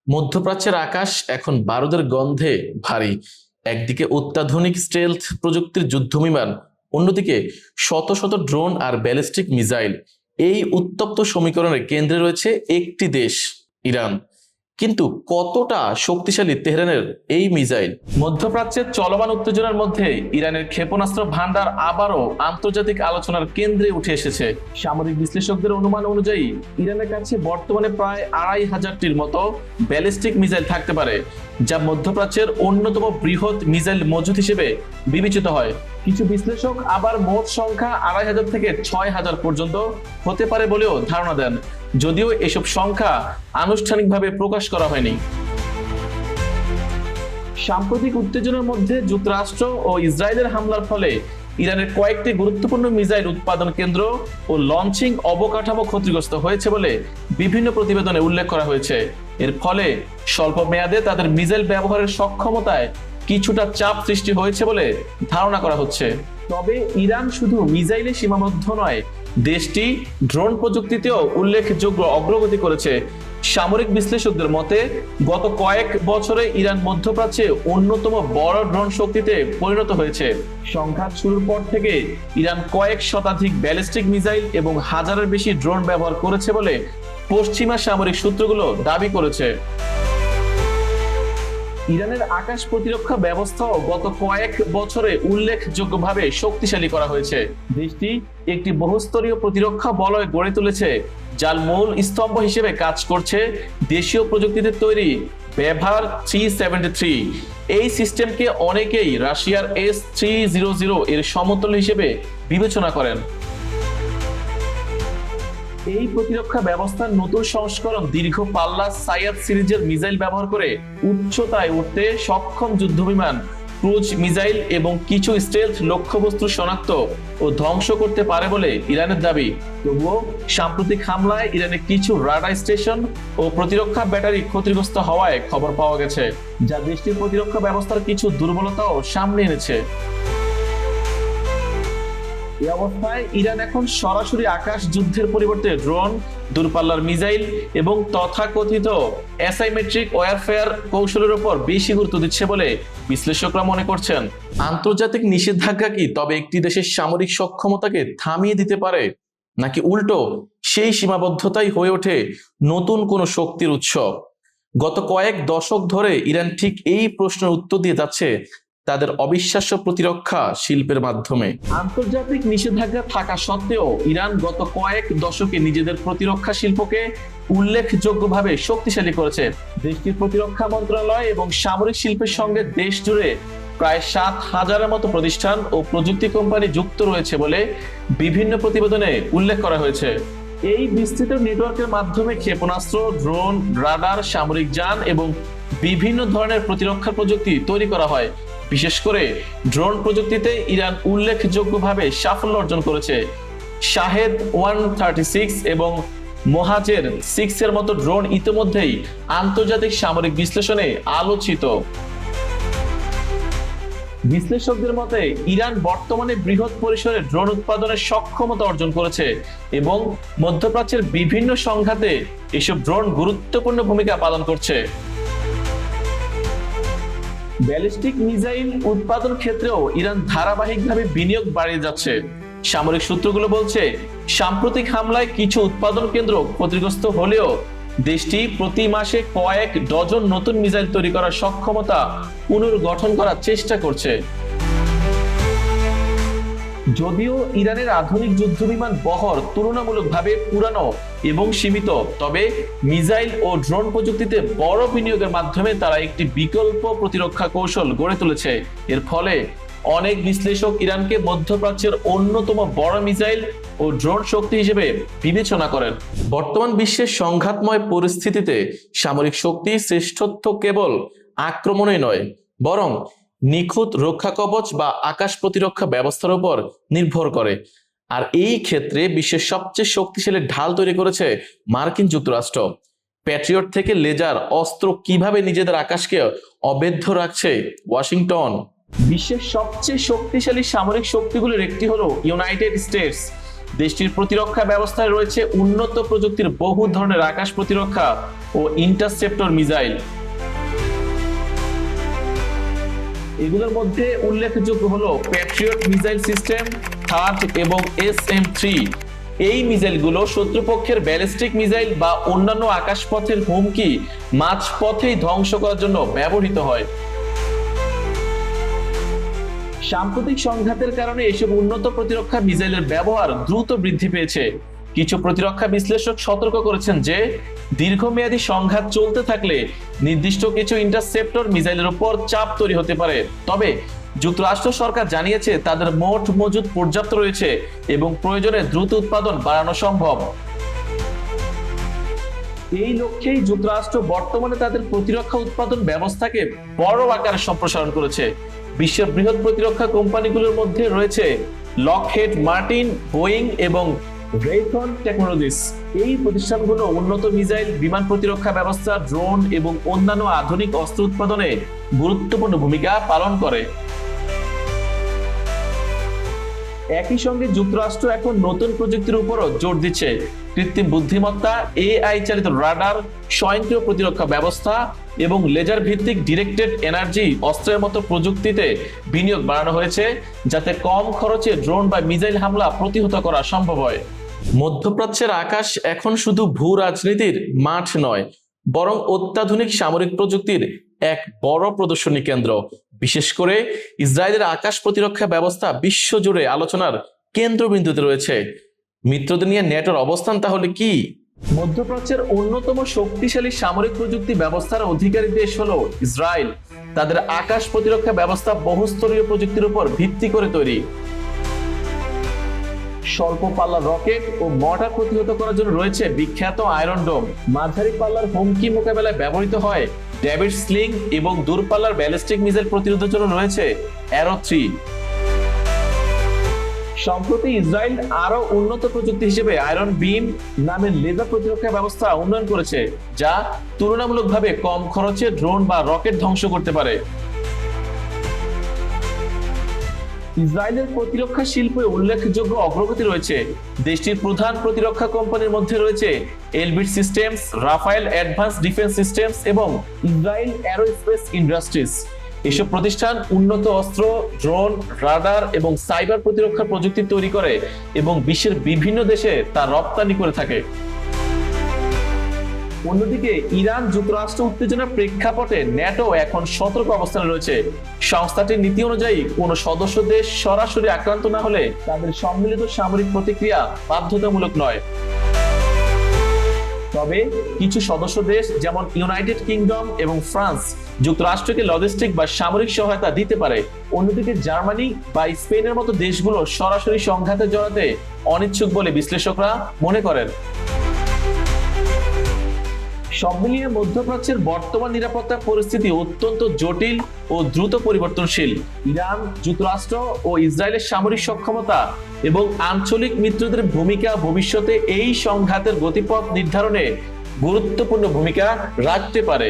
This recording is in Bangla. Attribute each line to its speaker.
Speaker 1: মধ্যপ্রাচ্যের আকাশ এখন বারুদের গন্ধে ভারী। একদিকে অত্যাধুনিক স্টেলথ প্রযুক্তির যুদ্ধবিমান, অন্যদিকে শত শত ড্রোন আর ব্যালিস্টিক মিসাইল। এই উত্তপ্ত সমীকরণের কেন্দ্রে রয়েছে একটি দেশ, ইরান। কিন্তু কতটা শক্তিশালী তেহরানের এই মিসাইল? মধ্যপ্রাচ্যের চলমান উত্তেজনার মধ্যে ইরানের ক্ষেপণাস্ত্র ভান্ডার আবারও আন্তর্জাতিক আলোচনার কেন্দ্রে উঠে এসেছে। সামরিক বিশ্লেষকদের অনুমান অনুযায়ী ইরানের কাছে বর্তমানে প্রায় ২৫০০টির মতো ব্যালিস্টিক মিসাইল থাকতে পারে, যা মধ্যপ্রাচ্যের অন্যতম বৃহৎ মিসাইল মজুদ হিসেবে বিবেচিত হয়। কিছু বিশ্লেষক আবার মোট সংখ্যা ২৫০০ থেকে ৬০০০ পর্যন্ত হতে পারে বলেও ধারণা দেন, যদিও এসব সংখ্যা আনুষ্ঠানিকভাবে প্রকাশ করা হয়নি। সাম্প্রতিক উত্তেজনার মধ্যে যুক্তরাষ্ট্র ও ইসরায়েলের হামলার ফলে ইরানের কয়েকটি গুরুত্বপূর্ণ মিসাইল উৎপাদন কেন্দ্র ও লঞ্চিং অবকাঠামো ক্ষতিগ্রস্ত হয়েছে বলে বিভিন্ন প্রতিবেদনে উল্লেখ করা হয়েছে। এর ফলে স্বল্প মেয়াদে তাদের মিসাইল ব্যবহারের সক্ষমতায় কিছুটা চাপ সৃষ্টি হয়েছে বলে ধারণা করা হচ্ছে। তবে ইরান শুধু মিসাইলে সীমাবদ্ধ নয়, দেশটি ড্রোন প্রযুক্তিতেও উল্লেখযোগ্য অগ্রগতি করেছে। সামরিক বিশ্লেষকদের মতে গত কয়েক বছরে ইরান মধ্যপ্রাচ্যে অন্যতম বড় ড্রোন শক্তিতে পরিণত হয়েছে। সংঘাত শুরুর পর থেকে ইরান কয়েক শতাধিক ব্যালিস্টিক মিসাইল এবং হাজারের বেশি ড্রোন ব্যবহার করেছে বলে পশ্চিমা সামরিক সূত্রগুলো দাবি করেছে। ইরানের আকাশ প্রতিরক্ষা ব্যবস্থাও গত কয়েক বছরে উল্লেখযোগ্যভাবে শক্তিশালী করা হয়েছে। দেশটি একটি বহুস্তরীয় প্রতিরক্ষা বলয় গড়ে তুলেছে, যার মূল স্তম্ভ হিসেবে কাজ করছে দেশীয় প্রযুক্তিতে তৈরি ব্যভার 373। এই সিস্টেমকে অনেকেই রাশিয়ার S-300 এর সমতুল্য হিসেবে বিবেচনা করেন। এই প্রতিরক্ষা ব্যবস্থার নতুন সংস্করণ দীর্ঘ পাল্লা সায়াদ সিরিজের মিসাইল ব্যবহার করে উচ্চতায় উঠতে সক্ষম যুদ্ধবিমান, ক্রুজ মিসাইল এবং কিছু স্টেলথ লক্ষ্যবস্তু শনাক্ত ও ধ্বংস করতে পারে বলে ইরানের দাবি। তবুও সাম্প্রতিক হামলায় ইরানের কিছু রাডার স্টেশন ও প্রতিরক্ষা ব্যাটারি ক্ষতিগ্রস্ত হওয়ায় খবর পাওয়া গেছে, যা দেশটির প্রতিরক্ষা ব্যবস্থার কিছু দুর্বলতাও সামনে এনেছে। এই অবস্থায় ইরান এখন সরাসরি আকাশ যুদ্ধের পরিবর্তে ড্রোন, দূরপাল্লার মিসাইল এবং তথাকথিত অ্যাসাইমেট্রিক ওয়ারফেয়ার কৌশলের উপর বেশি গুরুত্ব দিচ্ছে বলে বিশ্লেষকরা মনে করছেন। আন্তর্জাতিক নিষেধাজ্ঞা কি তবে একটি দেশের সামরিক সক্ষমতাকে থামিয়ে দিতে পারে, নাকি উল্টো সেই সীমাবদ্ধতাই হয়ে ওঠে নতুন কোনো শক্তির উৎস? গত কয়েক দশক ধরে ইরান ঠিক এই প্রশ্নের উত্তর দিয়ে যাচ্ছে তাদের অবিশ্বাস্য প্রতিরক্ষা শিল্পের মাধ্যমে। আন্তর্জাতিক নিষেধাজ্ঞা থাকা সত্ত্বেও ইরান গত কয়েক দশকে নিজেদের প্রতিরক্ষা শিল্পকে উল্লেখযোগ্যভাবে শক্তিশালী করেছে। দেশটির প্রতিরক্ষা মন্ত্রণালয় এবং সামরিক শিল্পের সঙ্গে দেশ জুড়ে প্রায় ৭,০০০-এর মতো প্রতিষ্ঠান ও প্রযুক্তি কোম্পানি যুক্ত রয়েছে বলে বিভিন্ন প্রতিবেদনে উল্লেখ করা হয়েছে। এই বিস্তৃত নেটওয়ার্কের মাধ্যমে ক্ষেপণাস্ত্র, ড্রোন, রাডার, সামরিক যান এবং বিভিন্ন ধরনের প্রতিরক্ষা প্রযুক্তি তৈরি করা হয়। বিশেষ করে ড্রোন প্রযুক্তিতে ইরান উল্লেখযোগ্যভাবে সাফল্য অর্জন করেছে। শাহেদ 136 এবং মোহাজের 6 এর মতো ড্রোন ইতিমধ্যেই আন্তর্জাতিক সামরিক বিশ্লেষণে আলোচিত। বিশ্লেষকদের মতে ইরান বর্তমানে বৃহৎ পরিসরে ড্রোন উৎপাদনের সক্ষমতা অর্জন করেছে এবং মধ্যপ্রাচ্যের বিভিন্ন সংঘাতে এসব ড্রোন গুরুত্বপূর্ণ ভূমিকা পালন করছে। ব্যালিস্টিক মিসাইল উৎপাদন ক্ষেত্রেও ইরান ধারাবাহিকভাবে বিনিয়োগ বাড়িয়ে যাচ্ছে। সামরিক সূত্রগুলো বলছে, সাম্প্রতিক হামলায় কিছু উৎপাদন কেন্দ্র ক্ষতিগ্রস্ত হলেও দেশটি প্রতি মাসে কয়েক ডজন নতুন মিসাইল তৈরি করার সক্ষমতা পুনর্গঠন করার চেষ্টা করছে। যদিও ইরানের আধুনিক যুদ্ধবিমান বহর তুলনামূলকভাবে পুরানো এবং সীমিত, তবে মিসাইল ও ড্রোন প্রযুক্তিতে বড় বিনিয়োগের মাধ্যমে তারা একটি বিকল্প প্রতিরক্ষা কৌশল গড়ে তুলেছে। এর ফলে অনেক বিশ্লেষক ইরানকে মধ্যপ্রাচ্যের অন্যতম বড় মিসাইল ও ড্রোন শক্তি হিসেবে বিবেচনা করেন। বর্তমান বিশ্বের সংঘাতময় পরিস্থিতিতে সামরিক শক্তির শ্রেষ্ঠত্ব কেবল আক্রমণে নয়, বরং নিখুঁত রক্ষা কবচ বা আকাশ প্রতিরক্ষা ব্যবস্থার উপর নির্ভর করে। আর এই ক্ষেত্রে বিশ্বের সবচেয়ে শক্তিশালী ঢাল তৈরি করেছে মার্কিন যুক্তরাষ্ট্র। প্যাট্রিয়ট থেকে লেজার অস্ত্র কিভাবে নিজেদের আকাশকে অবেধ্য রাখছে ওয়াশিংটন। বিশ্বের সবচেয়ে শক্তিশালী সামরিক শক্তিগুলির একটি হলো ইউনাইটেড স্টেটস। দেশটির প্রতিরক্ষা ব্যবস্থায় রয়েছে উন্নত প্রযুক্তির বহু ধরনের আকাশ প্রতিরক্ষা ও ইন্টারসেপ্টর মিসাইল। এগুলোর মধ্যে উল্লেখযোগ্য হলো প্যাট্রিয়ট মিসাইল সিস্টেম, থার্ড এবং SM-3। এই মিসাইলগুলো শত্রুপক্ষের ব্যালিস্টিক মিসাইল বা অন্যান্য আকাশপথের হুমকি মাঝপথেই ধ্বংস করার জন্য ব্যবহৃত হয়। সাম্প্রতিক সংঘাতের কারণে এসব উন্নত প্রতিরক্ষা মিসাইলের ব্যবহার দ্রুত বৃদ্ধি পেয়েছে। কিছু প্রতিরক্ষা বিশ্লেষক সতর্ক করেছেন যে দীর্ঘমেয়াদী সংঘাত চলতে থাকলে নির্দিষ্ট কিছু ইন্টারসেপ্টর মিসাইলের উপর চাপ তৈরি হতে পারে। তবে যুক্তরাষ্ট্র সরকার জানিয়েছে তাদের মোট মজুদ পর্যাপ্ত রয়েছে এবং প্রয়োজনে দ্রুত উৎপাদন বাড়ানো সম্ভব। এই লক্ষ্যেই যুক্তরাষ্ট্র বর্তমানে তাদের প্রতিরক্ষা উৎপাদন ব্যবস্থাকে বড় আকারে সম্প্রসারণ করেছে। বিশ্বের বৃহৎ প্রতিরক্ষা কোম্পানিগুলোর মধ্যে রয়েছে লকহেড মার্টিন, বোয়িং এবং রেইথন টেকনোলজিস। এই প্রতিষ্ঠানগুলো উন্নত মিসাইল, বিমান প্রতিরক্ষা ব্যবস্থা, ড্রোন এবং অন্যান্য আধুনিক অস্ত্র উৎপাদনে গুরুত্বপূর্ণ ভূমিকা পালন করে। একই সঙ্গে যুক্তরাষ্ট্র এখন নতুন প্রযুক্তির উপরও জোর দিচ্ছে। কৃত্রিম বুদ্ধিমত্তা, AI চালিত রাডার, স্বয়ংক্রিয় প্রতিরক্ষা ব্যবস্থা এবং লেজার ভিত্তিক ডিরেক্টেড এনার্জি অস্ত্রের মতো প্রযুক্তিতে বিনিয়োগ বাড়ানো হয়েছে, যাতে কম খরচে ড্রোন বা মিসাইল হামলা প্রতিহত করা সম্ভব হয়। মধ্যপ্রাচ্যের আকাশ এখন শুধু ভূ রাজনীতির মাঠ নয়, বরং অত্যাধুনিক সামরিক প্রযুক্তির এক বড় প্রদর্শনী কেন্দ্র। বিশেষ করে ইসরায়েলের আকাশ প্রতিরক্ষা ব্যবস্থা বিশ্বজুড়ে আলোচনার কেন্দ্রবিন্দুতে রয়েছে। মিত্রদের নিয়ে ন্যাটোর অবস্থান তাহলে কি? মধ্যপ্রাচ্যের অন্যতম শক্তিশালী সামরিক প্রযুক্তি ব্যবস্থার অধিকারী দেশ হলো ইসরায়েল। তাদের আকাশ প্রতিরক্ষা ব্যবস্থা বহুস্তরীয় প্রযুক্তির উপর ভিত্তি করে তৈরি। স্বল্প পাল্লার রকেট ও মর্টার প্রতিহত করার জন্য রয়েছে বিখ্যাত আয়রন ডোম। মাঝারি পাল্লার হুমকি মোকাবেলায় ব্যবহৃত হয় ডেভিড স্লিং এবং দূরপাল্লার ব্যালিস্টিক মিসাইল প্রতিরোধের জন্য রয়েছে অ্যারো 3। সম্প্রতি ইসরায়েল আরো উন্নত প্রযুক্তি হিসেবে আয়রন বিম নামের লেজার প্রতিরক্ষা ব্যবস্থা উন্নয়ন করেছে, যা তুলনামূলকভাবে কম খরচে ড্রোন বা রকেট ধ্বংস করতে পারে। ইসরায়েলের প্রতিরক্ষা শিল্পে উল্লেখযোগ্য অগ্রগতি রয়েছে। দেশটির প্রধান প্রতিরক্ষা কোম্পানির মধ্যে রয়েছে Elbit Systems, Rafael Advanced Defense Systems এবং ইসরায়েল অ্যারোস্পেস ইন্ডাস্ট্রিজ। এসব প্রতিষ্ঠান উন্নত অস্ত্র, ড্রোন, রাডার এবং সাইবার প্রতিরক্ষা প্রযুক্তি তৈরি করে এবং বিশ্বের বিভিন্ন দেশে তা রপ্তানি করে থাকে। অন্যদিকে ইরান যুক্তরাষ্ট্র উত্তেজনার প্রেক্ষাপটে ন্যাটো এখন সতর্ক অবস্থানে রয়েছে। সংস্থাটির নীতি অনুযায়ী কোন সদস্য দেশ সরাসরি আক্রান্ত না হলে তাদের সম্মিলিত সামরিক প্রতিক্রিয়া বাধ্যতামূলক নয়। তবে কিছু সদস্য দেশ যেমন ইউনাইটেড কিংডম এবং ফ্রান্স যুক্তরাষ্ট্রকে লজিস্টিক বা সামরিক সহায়তা দিতে পারে। অন্যদিকে জার্মানি বা স্পেনের মতো দেশগুলো সরাসরি সংঘাতে জড়াতে অনিচ্ছুক বলে বিশ্লেষকরা মনে করেন। সব মিলিয়ে মধ্যপ্রাচ্যের বর্তমান নিরাপত্তা পরিস্থিতি অত্যন্ত জটিল ও দ্রুত পরিবর্তনশীল। ইরান, যুক্তরাষ্ট্র ও ইসরায়েলের সামরিক সক্ষমতা এবং আঞ্চলিক মিত্রদের ভূমিকা ভবিষ্যতে এই সংঘাতের গতিপথ নির্ধারণে গুরুত্বপূর্ণ ভূমিকা রাখতে পারে।